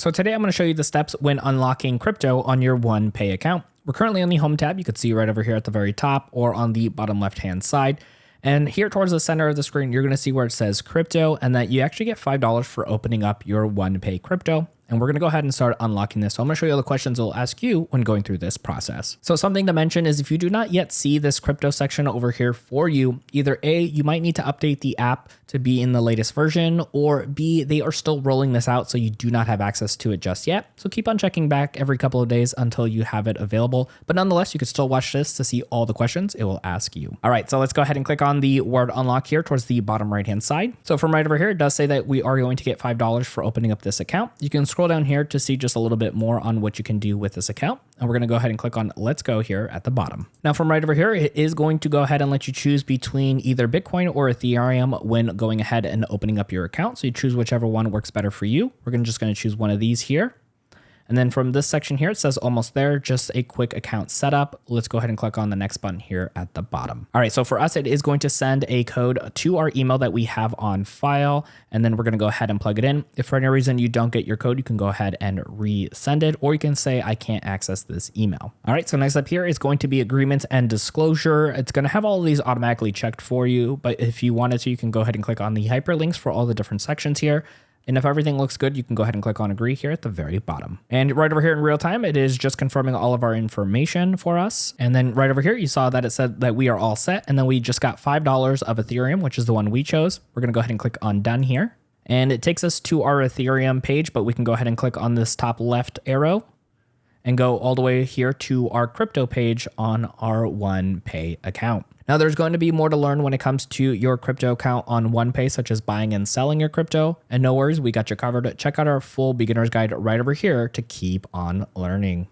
So today I'm going to show you the steps when unlocking crypto on your OnePay account. We're currently on the home tab. You can see right over here at the very top or on the bottom left-hand side. And here towards the center of the screen, you're going to see where it says crypto and that you actually get $5 for opening up your OnePay crypto. And we're going to go ahead and start unlocking this. So I'm going to show you all the questions it'll ask you when going through this process. So something to mention is if you do not yet see this crypto section over here for you, either A, you might need to update the app to be in the latest version, or B, they are still rolling this out so you do not have access to it just yet. So keep on checking back every couple of days until you have it available. But nonetheless, you can still watch this to see all the questions it will ask you. All right, so let's go ahead and click on the word unlock here towards the bottom right-hand side. So from right over here, it does say that we are going to get $5 for opening up this account. You can scroll down here to see just a little bit more on what you can do with this account. And we're going to go ahead and click on Let's Go here at the bottom. Now from right over here, it is going to go ahead and let you choose between either Bitcoin or Ethereum when going ahead and opening up your account. So you choose whichever one works better for you. We're just going to choose one of these here. And then from this section here, it says almost there, just a quick account setup. Let's go ahead and click on the next button here at the bottom. All right, so for us, it is going to send a code to our email that we have on file, and then we're going to go ahead and plug it in. If for any reason you don't get your code, you can go ahead and resend it, or you can say, I can't access this email. All right, so next up here is going to be agreements and disclosure. It's going to have all of these automatically checked for you, but if you wanted to, you can go ahead and click on the hyperlinks for all the different sections here. And if everything looks good, you can go ahead and click on agree here at the very bottom. And right over here in real time, it is just confirming all of our information for us. And then right over here, you saw that it said that we are all set. And then we just got $5 of Ethereum, which is the one we chose. We're going to go ahead and click on done here. And it takes us to our Ethereum page, but we can go ahead and click on this top left arrow and go all the way here to our crypto page on our OnePay account. Now, there's going to be more to learn when it comes to your crypto account on OnePay, such as buying and selling your crypto. And no worries, we got you covered. Check out our full beginner's guide right over here to keep on learning.